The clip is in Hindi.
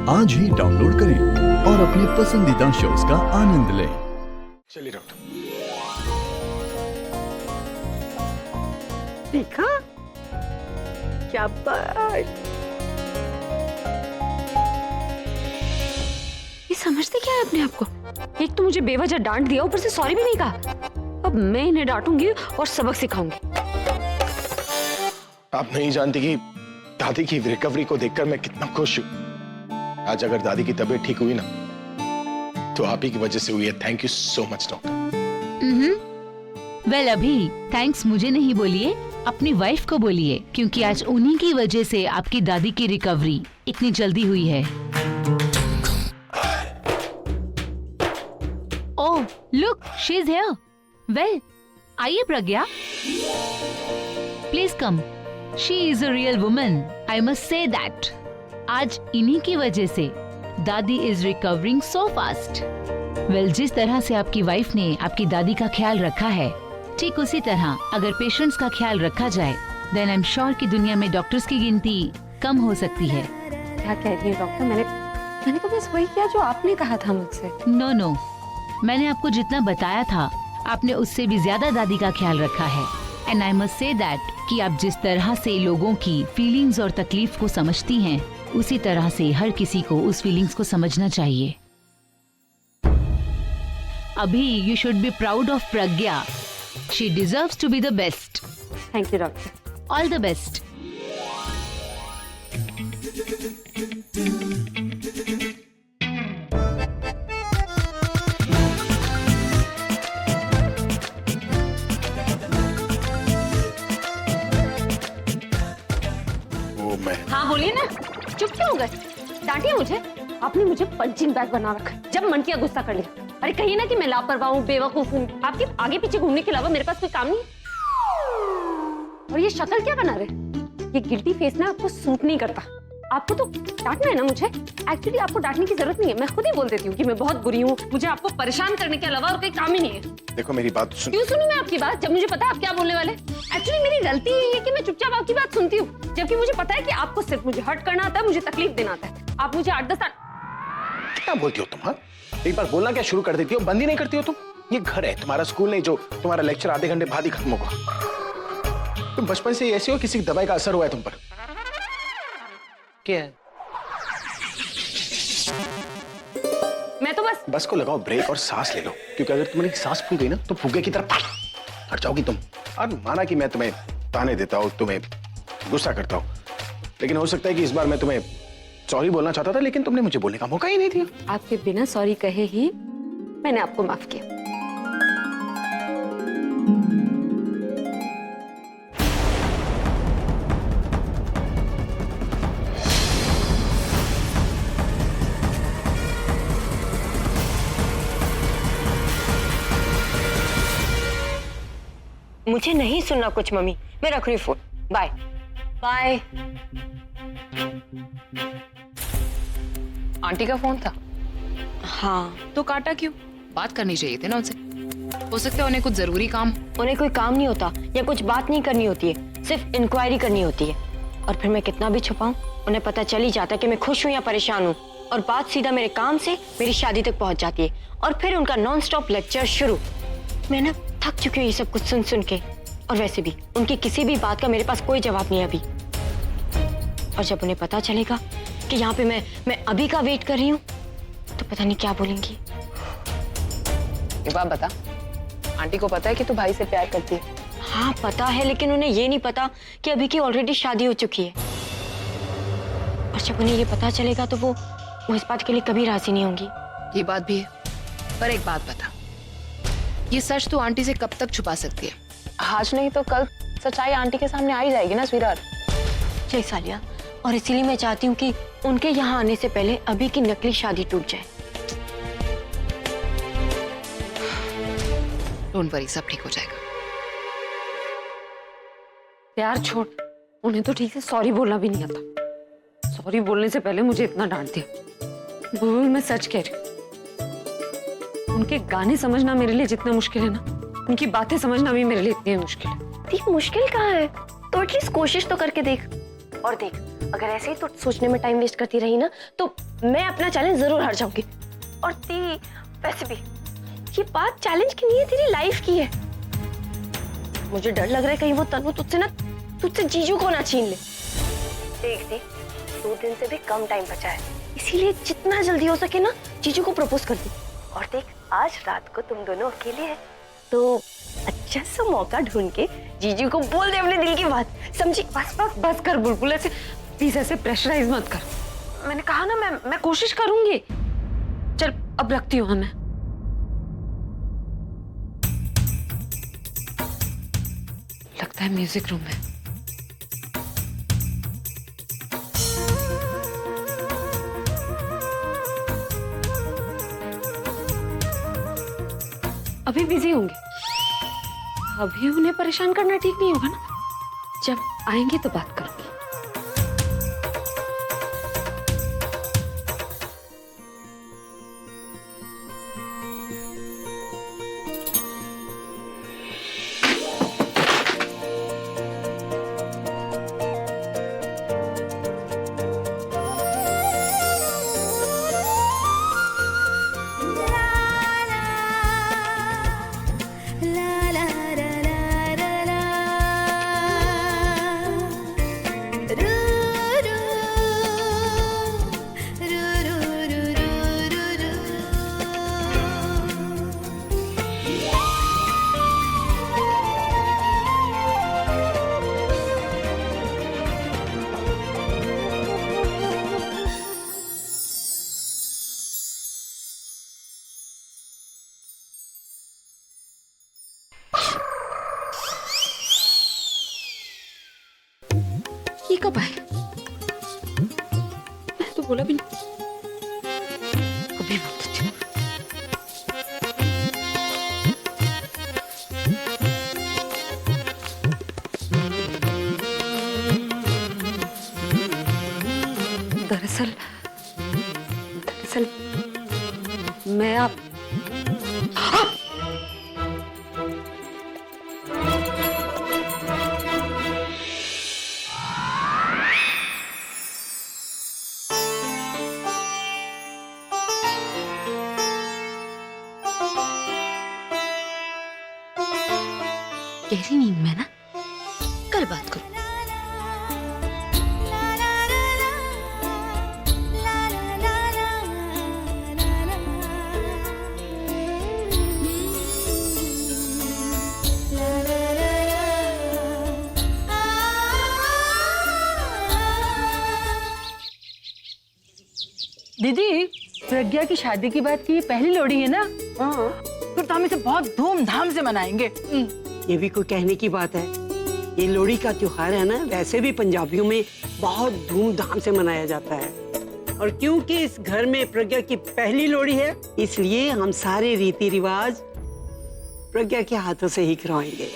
आज ही डाउनलोड करें और अपने पसंदीदा शोज का आनंद लें। चलिए डॉक्टर। देखा क्या बात। ये समझते क्या है अपने आप को? एक तो मुझे बेवजह डांट दिया, ऊपर से सॉरी भी नहीं कहा। अब मैं इन्हें डांटूंगी और सबक सिखाऊंगी। आप नहीं जानती कि दादी की रिकवरी को देखकर मैं कितना खुश हूं। आज अगर दादी की तबीयत ठीक हुई ना तो आप ही की वजह से हुई है। Thank you so much doctor. Well अभी थैंक्स मुझे नहीं बोलिए, अपनी वाइफ को बोलिए, क्योंकि आज उन्हीं की वजह से आपकी दादी की रिकवरी इतनी जल्दी हुई है। Oh look, she is here. Well आइए Pragya, please come. She is a real woman, I must say that. आज इन्हीं की वजह से दादी is recovering so fast. Well जिस तरह से आपकी वाइफ ने आपकी दादी का ख्याल रखा है, ठीक उसी तरह अगर पेशेंट्स का ख्याल रखा जाए, देन आई एम श्योर कि दुनिया में डॉक्टर्स की गिनती कम हो सकती है। क्या कह रही है डॉक्टर? मैंने तो बस वही किया जो आपने कहा था मुझसे। नो, मैंने आपको जितना बताया था आपने उससे भी ज्यादा दादी का ख्याल रखा है। And I must say that कि आप जिस तरह से लोगों की फीलिंग्स और तकलीफ को समझती हैं, उसी तरह से हर किसी को उस फीलिंग्स को समझना चाहिए। अभी you should be proud of Pragya. She deserves to be the best. Thank you doctor. All the best. हाँ बोलिए ना, चुप क्यों हो गए? डांटिए मुझे। आपने मुझे पंचिंग बैग बना रखा है, जब मन किया गुस्सा कर लिया। अरे कहिए ना कि मैं लापरवाह हूँ, बेवकूफ हूँ। आपके आगे पीछे घूमने के अलावा मेरे पास कोई काम नहीं। और ये शक्ल क्या बना रहे? ये गिल्टी फेस ना आपको सूट नहीं करता। आपको तो डांटना है ना मुझे। एक्चुअली आपको डांटने की जरूरत नहीं है, मैं खुद ही बोल देती हूँ कि मैं बहुत बुरी हूँ, मुझे आपको परेशान करने के अलावा और कोई काम ही नहीं है। देखो मेरी बात सुन। क्यों सुनूं मैं आपकी बात जब मुझे पता है आप क्या बोलने वाले? एक्चुअली मेरी गलती ये है कि मैं चुपचाप आपकी बात सुनती हूँ, जबकि मुझे पता है कि आपको सिर्फ मुझे हर्ट करना आता है, मुझे तकलीफ देना आता है। आप मुझे 8-10 साल क्या बोलती हो तुम? हाँ, एक बार बोलना क्या शुरू कर देती हो, बंद ही नहीं करती हो तुम। ये घर है, तुम्हारा स्कूल नहीं जो तुम्हारा लेक्चर आधे घंटे बाद ही खत्म होगा। तुम बचपन से ऐसे हो, किसी की दवाई का असर हुआ है तुम पर? क्या है? मैं तो बस को लगाओ ब्रेक और सांस ले लो, क्योंकि अगर तुम्हारी सांस फूल गई ना तो फुग्गे की तरफ हट जाओगी तुम। और माना कि मैं तुम्हें ताने देता हूँ, तुम्हें गुस्सा करता हूँ, लेकिन हो सकता है कि इस बार मैं तुम्हें सॉरी बोलना चाहता था, लेकिन तुमने मुझे बोलने का मौका ही नहीं दिया। आपके बिना सॉरी कहे ही मैंने आपको माफ किया। मुझे नहीं सुनना कुछ मम्मी, मैं रख रही हूँ फोन। Bye bye. आंटी का फोन था? हाँ। तो काटा क्यों? बात करनी चाहिए थी ना उनसे। हो सकता है उन्हें कुछ जरूरी काम। उन्हें कोई काम नहीं होता या कुछ बात नहीं करनी होती है, सिर्फ इंक्वायरी करनी होती है। और फिर मैं कितना भी छुपाऊं, उन्हें पता चल ही जाता है कि मैं खुश हूं या परेशान हूं, और बात सीधा मेरे काम से मेरी शादी तक पहुंच जाती है। और फिर उनका नॉन स्टॉप लेक्चर शुरू। मैं ना थक चुकी हूँ ये सब कुछ सुन सुन के। और वैसे भी उनकी किसी भी बात का मेरे पास कोई जवाब नहीं है अभी। और जब उन्हें पता चलेगा कि यहाँ पे मैं अभी का वेट कर रही हूँ, तो पता नहीं क्या बोलेंगी। एक बात बता, आंटी को पता है कि तू भाई से प्यार करती है? हाँ पता है, लेकिन उन्हें ये नहीं पता कि अभी की ऑलरेडी शादी हो चुकी है। और जब उन्हें ये पता चलेगा तो वो इस बात के लिए कभी राजी नहीं होंगी। ये बात भी है, पर एक बात बता, ये सच तू आंटी से कब तक छुपा सकती है? आज नहीं तो कल सच्चाई आंटी के सामने आ ही जाएगी ना स्वीटहार्ट। जय सालिया, और इसीलिए मैं चाहती हूँ कि उनके यहाँ आने से पहले अभी की नकली शादी टूट जाए। डोंट वरी, सब ठीक हो जाएगा। प्यार छोड़, उन्हें तो ठीक है सॉरी बोलना भी नहीं आता। सॉरी बोलने से पहले मुझे इतना डांट दिया। बोल, मैं सच कह रही हूँ। उनके गाने समझना मेरे लिए जितना मुश्किल है ना, उनकी बातें समझना भी मेरे लिए इतनी मुश्किल है। देख मुश्किल कहाँ है, तो एटलीस्ट कोशिश तो करके देख। और देख, अगर ऐसे ही तो सोचने में टाइम वेस्ट करती रही ना तो मैं अपना चैलेंज जरूर हार जाऊंगी। और वैसे भी ये बात चैलेंज की नहीं है, तेरी लाइफ की है। मुझे डर लग रहा है कहीं वो तनु तुझसे जीजू को ना छीन ले। देख 2 दिन से भी कम टाइम बचा है, इसीलिए जितना जल्दी हो सके ना जीजू को प्रपोज कर दी। और देख आज रात को तुम दोनों अकेले हैं तो अच्छा सा मौका ढूंढ के जीजू को बोल दे अपने दिल की बात, समझी? बस कर बुलबुल, ऐसे प्लीज ऐसे प्रेशराइज मत कर। मैंने कहा ना मैं कोशिश करूंगी। चल अब रखती हूँ मैं। लगता है म्यूजिक रूम में। अभी बिजी होंगे, अभी उन्हें परेशान करना ठीक नहीं होगा ना। जब आएंगे तो बात करूंगी। ये कब आए? मैं तो बोला भी नहीं। अभी बोलती हूँ। दरअसल मैं आप गहरी नींद में ना, कल बात करूं। दीदी, प्रज्ञा की शादी की बात की पहली लोड़ी है ना? हाँ। फिर तो हम इसे बहुत धूमधाम से मनाएंगे। ये भी कोई कहने की बात है? ये लोहड़ी का त्योहार है ना, वैसे भी पंजाबियों में बहुत धूमधाम से मनाया जाता है। और क्योंकि इस घर में प्रज्ञा की पहली लोहड़ी है, इसलिए हम सारे रीति रिवाज प्रज्ञा के हाथों से ही करवाएंगे।